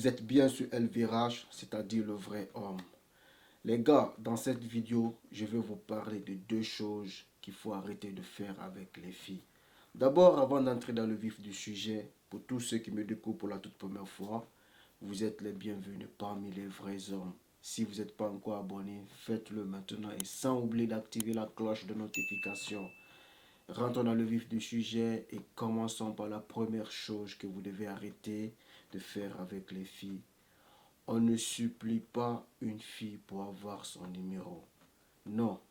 Vous êtes bien sur LVRH, c'est-à-dire le vrai homme. Les gars, dans cette vidéo, je vais vous parler de deux choses qu'il faut arrêter de faire avec les filles. D'abord, avant d'entrer dans le vif du sujet, pour tous ceux qui me découvrent pour la toute première fois, vous êtes les bienvenus parmi les vrais hommes. Si vous n'êtes pas encore abonné, faites-le maintenant et sans oublier d'activer la cloche de notification. Rentrons dans le vif du sujet et commençons par la première chose que vous devez arrêter de faire avec les filles. On ne supplie pas une fille pour avoir son numéro. Non,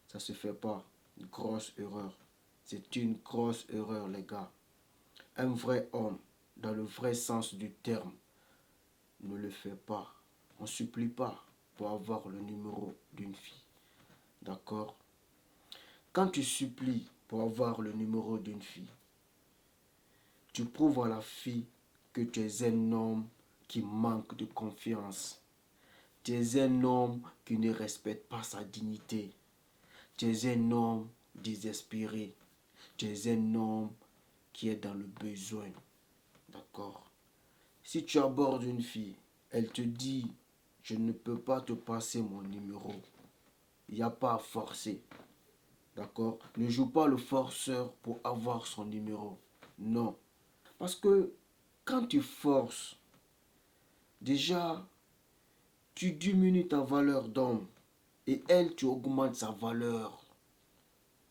ça se fait pas. Une grosse erreur. C'est une grosse erreur, les gars. Un vrai homme, dans le vrai sens du terme, ne le fait pas. On ne supplie pas pour avoir le numéro d'une fille. D'accord? Quand tu supplies pour avoir le numéro d'une fille, tu prouves à la fille que tu es un homme qui manque de confiance. Tu es un homme qui ne respecte pas sa dignité. Tu es un homme désespéré. Tu es un homme qui est dans le besoin. D'accord? Si tu abordes une fille, elle te dit, je ne peux pas te passer mon numéro. Il n'y a pas à forcer. D'accord? Ne joue pas le forceur pour avoir son numéro. Non. Parce que quand tu forces, déjà, tu diminues ta valeur d'homme. Et elle, tu augmentes sa valeur.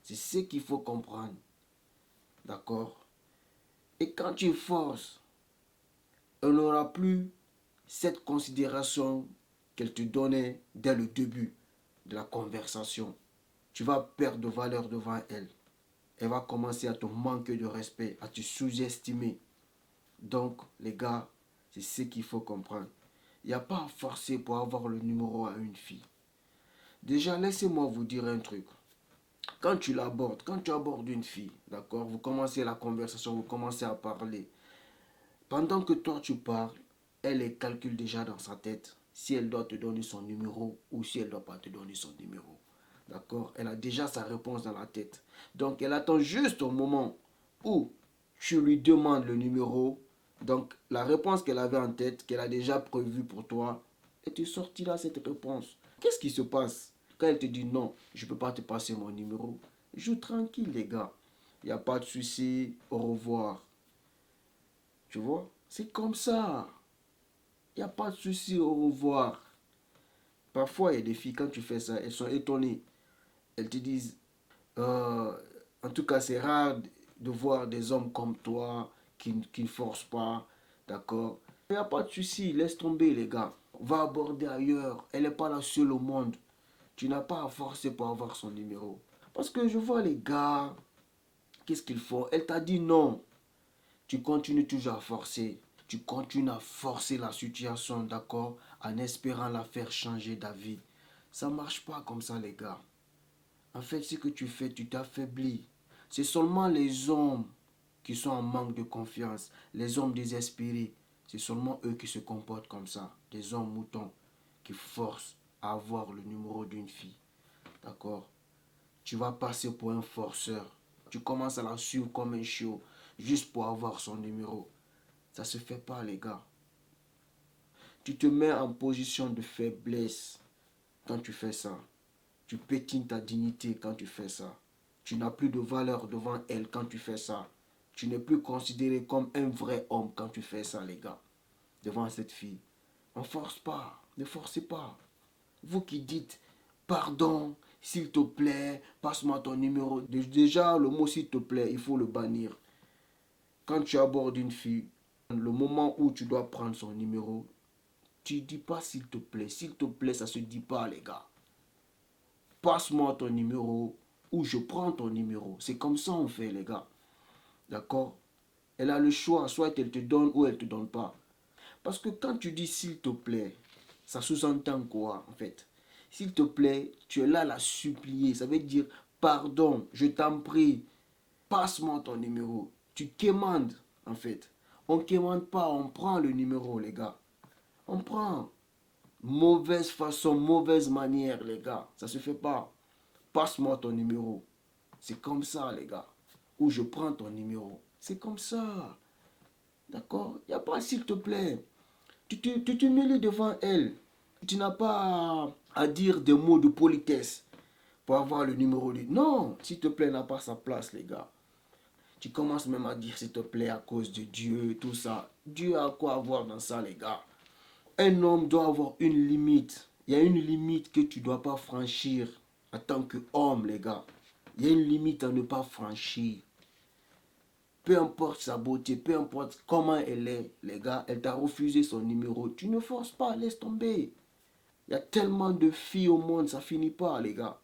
C'est ce qu'il faut comprendre. D'accord? Et quand tu forces, elle n'aura plus cette considération qu'elle te donnait dès le début de la conversation. Tu vas perdre de valeur devant elle. Elle va commencer à te manquer de respect, à te sous-estimer. Donc, les gars, c'est ce qu'il faut comprendre. Il n'y a pas à forcer pour avoir le numéro à une fille. Déjà, laissez-moi vous dire un truc. Quand tu l'abordes, quand tu abordes une fille, d'accord, vous commencez la conversation, vous commencez à parler. Pendant que toi tu parles, elle calcule déjà dans sa tête si elle doit te donner son numéro ou si elle ne doit pas te donner son numéro. D'accord? Elle a déjà sa réponse dans la tête. Donc elle attend juste au moment où tu lui demandes le numéro. Donc la réponse qu'elle avait en tête, qu'elle a déjà prévue pour toi, et tu sortiras cette réponse. Qu'est-ce qui se passe quand elle te dit non, je ne peux pas te passer mon numéro? Joue tranquille les gars. Il n'y a pas de souci. Au revoir. Tu vois? C'est comme ça. Il n'y a pas de souci. Au revoir. Parfois, il y a des filles, quand tu fais ça, elles sont étonnées. Elles te disent, euh, en tout cas, c'est rare de voir des hommes comme toi qui ne forcent pas. D'accord? Il n'y a pas de souci. Laisse tomber, les gars. Va aborder ailleurs. Elle n'est pas la seule au monde. Tu n'as pas à forcer pour avoir son numéro. Parce que je vois les gars, qu'est-ce qu'ils font? Elle t'a dit non. Tu continues toujours à forcer. Tu continues à forcer la situation, d'accord, en espérant la faire changer d'avis. Ça ne marche pas comme ça, les gars. En fait, ce que tu fais, tu t'affaiblis. C'est seulement les hommes qui sont en manque de confiance, les hommes désespérés. C'est seulement eux qui se comportent comme ça. Des hommes moutons qui forcent à avoir le numéro d'une fille. D'accord? Tu vas passer pour un forceur. Tu commences à la suivre comme un chiot, juste pour avoir son numéro. Ça ne se fait pas, les gars. Tu te mets en position de faiblesse quand tu fais ça. Tu pétines ta dignité quand tu fais ça. Tu n'as plus de valeur devant elle quand tu fais ça. Tu n'es plus considéré comme un vrai homme quand tu fais ça, les gars. Devant cette fille. On ne force pas. Ne forcez pas. Vous qui dites, pardon, s'il te plaît, passe-moi ton numéro. Déjà, le mot s'il te plaît, il faut le bannir. Quand tu abordes une fille, le moment où tu dois prendre son numéro, tu ne dis pas s'il te plaît. S'il te plaît, ça ne se dit pas, les gars. Passe-moi ton numéro ou je prends ton numéro. C'est comme ça on fait, les gars. D'accord? Elle a le choix, soit elle te donne ou elle ne te donne pas. Parce que quand tu dis s'il te plaît, ça sous-entend quoi, en fait? S'il te plaît, tu es là à la supplier. Ça veut dire, pardon, je t'en prie, passe-moi ton numéro. Tu quémandes, en fait. On ne quémande pas, on prend le numéro, les gars. On prend. Mauvaise façon, mauvaise manière, les gars. Ça se fait pas. Passe-moi ton numéro. C'est comme ça, les gars. Ou je prends ton numéro. C'est comme ça. D'accord? Il n'y a pas s'il te plaît. Tu t'humilies devant elle. Tu n'as pas à dire des mots de politesse pour avoir le numéro de... Non, s'il te plaît, n'a pas sa place, les gars. Tu commences même à dire, s'il te plaît, à cause de Dieu, tout ça. Dieu a quoi avoir dans ça, les gars? Un homme doit avoir une limite. Il y a une limite que tu ne dois pas franchir en tant qu'homme, les gars. Il y a une limite à ne pas franchir. Peu importe sa beauté, peu importe comment elle est, les gars, elle t'a refusé son numéro. Tu ne forces pas, laisse tomber. Il y a tellement de filles au monde, ça finit pas, les gars.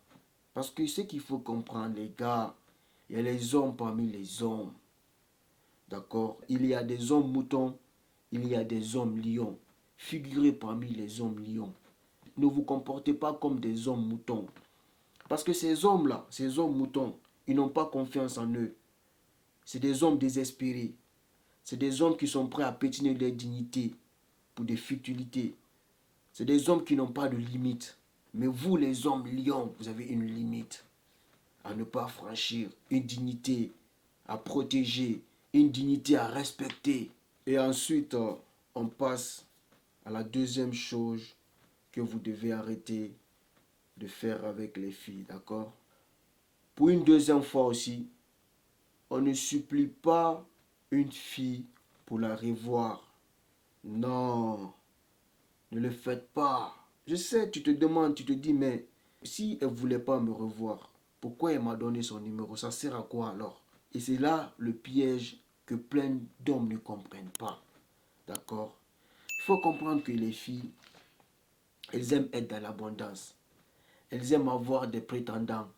Parce que ce qu'il faut comprendre, les gars, il y a les hommes parmi les hommes. D'accord? Il y a des hommes moutons, il y a des hommes lions. Figurez parmi les hommes lions. Ne vous comportez pas comme des hommes moutons. Parce que ces hommes-là, ces hommes moutons, ils n'ont pas confiance en eux. C'est des hommes désespérés. C'est des hommes qui sont prêts à pétiner leur dignité pour des futilités. C'est des hommes qui n'ont pas de limite. Mais vous, les hommes lions, vous avez une limite à ne pas franchir, une dignité à protéger, une dignité à respecter. Et ensuite, on passe à la deuxième chose que vous devez arrêter de faire avec les filles, d'accord? Pour une deuxième fois aussi, on ne supplie pas une fille pour la revoir. Non, ne le faites pas. Je sais, tu te demandes, tu te dis, mais si elle ne voulait pas me revoir, pourquoi elle m'a donné son numéro? Ça sert à quoi alors? Et c'est là le piège que plein d'hommes ne comprennent pas. D'accord? Il faut comprendre que les filles, elles aiment être dans l'abondance. Elles aiment avoir des prétendants.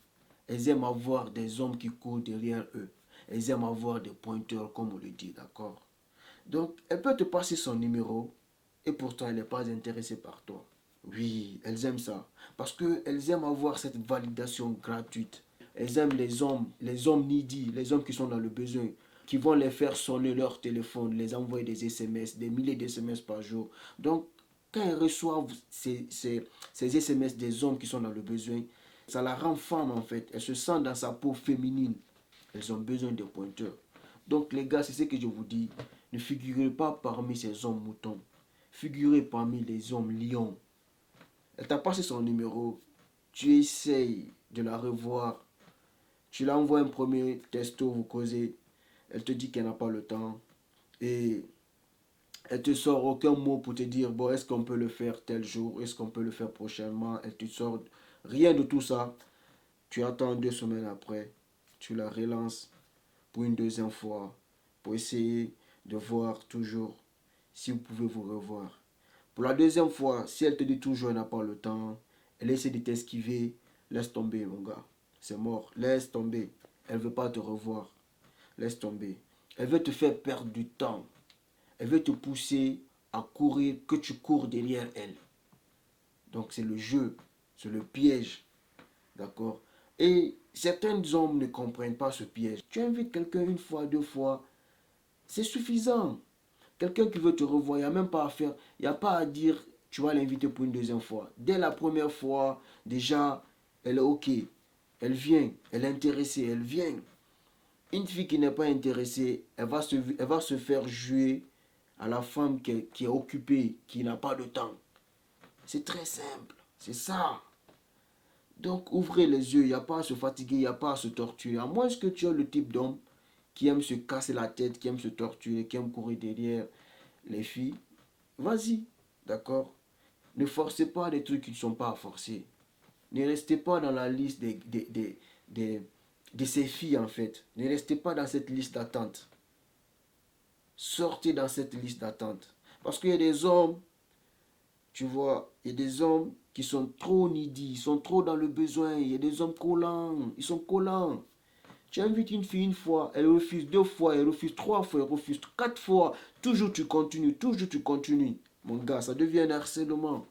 Elles aiment avoir des hommes qui courent derrière eux. Elles aiment avoir des pointeurs, comme on le dit, d'accord? Donc, elle peut te passer son numéro et pourtant elle n'est pas intéressée par toi. Oui, elles aiment ça. Parce qu'elles aiment avoir cette validation gratuite. Elles aiment les hommes needy, les hommes qui sont dans le besoin, qui vont les faire sonner leur téléphone, les envoyer des SMS, des milliers d'SMS par jour. Donc, quand elles reçoivent ces SMS des hommes qui sont dans le besoin, ça la rend femme en fait. Elle se sent dans sa peau féminine. Elles ont besoin de pointeurs. Donc les gars, c'est ce que je vous dis. Ne figurez pas parmi ces hommes moutons. Figurez parmi les hommes lions. Elle t'a passé son numéro. Tu essayes de la revoir. Tu l'envoies un premier texto, vous causez. Elle te dit qu'elle n'a pas le temps. Et elle te sort aucun mot pour te dire, bon, est-ce qu'on peut le faire tel jour? Est-ce qu'on peut le faire prochainement? Elle te sort rien de tout ça. Tu attends 2 semaines après. Tu la relances pour une deuxième fois. Pour essayer de voir toujours si vous pouvez vous revoir. Pour la deuxième fois, si elle te dit toujours qu'elle n'a pas le temps, elle essaie de t'esquiver, laisse tomber mon gars. C'est mort, laisse tomber. Elle ne veut pas te revoir. Laisse tomber. Elle veut te faire perdre du temps. Elle veut te pousser à courir, que tu cours derrière elle. Donc c'est le jeu, c'est le piège. D'accord? Et certains hommes ne comprennent pas ce piège. Tu invites quelqu'un une fois, 2 fois, c'est suffisant. Quelqu'un qui veut te revoir, il n'y a même pas à faire, il n'y a pas à dire tu vas l'inviter pour une deuxième fois. Dès la première fois, déjà, elle est OK. Elle vient, elle est intéressée, elle vient. Une fille qui n'est pas intéressée, elle va se faire jouer à la femme qui est occupée, qui n'a pas de temps. C'est très simple, c'est ça. Donc ouvrez les yeux, il n'y a pas à se fatiguer, il n'y a pas à se torturer. À moins que tu es le type d'homme qui aime se casser la tête, qui aime se torturer, qui aime courir derrière les filles, vas-y, d'accord? Ne forcez pas des trucs qui ne sont pas à forcer. Ne restez pas dans la liste de ces filles, en fait. Ne restez pas dans cette liste d'attente. Sortez dans cette liste d'attente. Parce qu'il y a des hommes, tu vois, il y a des hommes qui sont trop needy, ils sont trop dans le besoin. Il y a des hommes collants, ils sont collants. Tu invites une fille une fois, elle refuse 2 fois, elle refuse 3 fois, elle refuse 4 fois. Toujours tu continues, toujours tu continues. Mon gars, ça devient un harcèlement.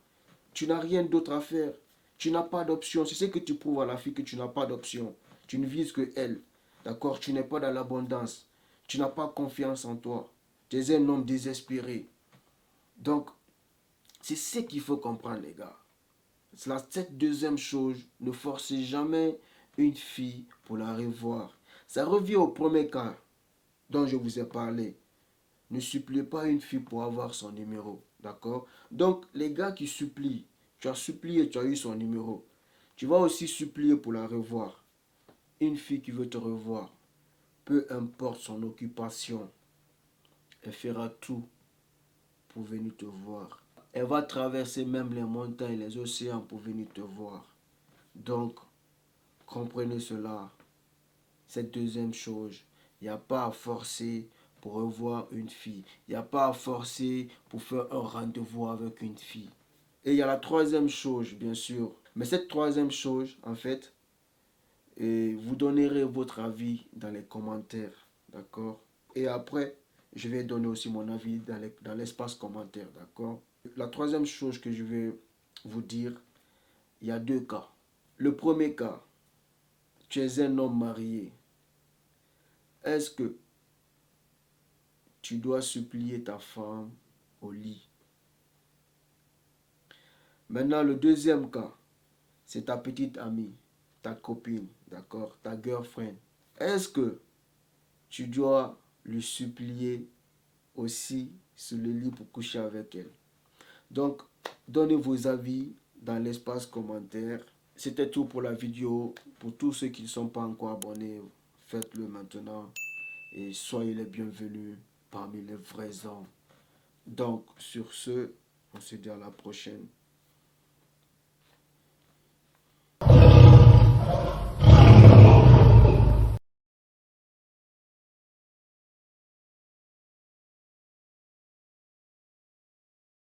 Tu n'as rien d'autre à faire. Tu n'as pas d'option. C'est ce que tu prouves à la fille que tu n'as pas d'option. Tu ne vises que elle. D'accord? Tu n'es pas dans l'abondance. Tu n'as pas confiance en toi. Tu es un homme désespéré. Donc, c'est ce qu'il faut comprendre, les gars. Cette deuxième chose, ne forcez jamais une fille pour la revoir. Ça revient au premier cas dont je vous ai parlé. Ne suppliez pas une fille pour avoir son numéro. D'accord? Donc, les gars qui supplient, tu as supplié, tu as eu son numéro. Tu vas aussi supplier pour la revoir. Une fille qui veut te revoir, peu importe son occupation, elle fera tout pour venir te voir. Elle va traverser même les montagnes, les océans pour venir te voir. Donc, comprenez cela. Cette deuxième chose, il n'y a pas à forcer pour revoir une fille. Il n'y a pas à forcer pour faire un rendez-vous avec une fille. Et il y a la troisième chose, bien sûr. Mais cette troisième chose, en fait, vous donnerez votre avis dans les commentaires. D'accord? Et après, je vais donner aussi mon avis dans l'espace commentaire. D'accord? La troisième chose que je vais vous dire, il y a deux cas. Le premier cas, tu es un homme marié. Est-ce que tu dois supplier ta femme au lit? Maintenant, le deuxième cas, c'est ta petite amie, ta copine, d'accord, ta girlfriend. Est-ce que tu dois lui supplier aussi sur le lit pour coucher avec elle? Donc, donnez vos avis dans l'espace commentaire. C'était tout pour la vidéo. Pour tous ceux qui ne sont pas encore abonnés, faites-le maintenant. Et soyez les bienvenus parmi les vrais hommes. Donc, sur ce, on se dit à la prochaine.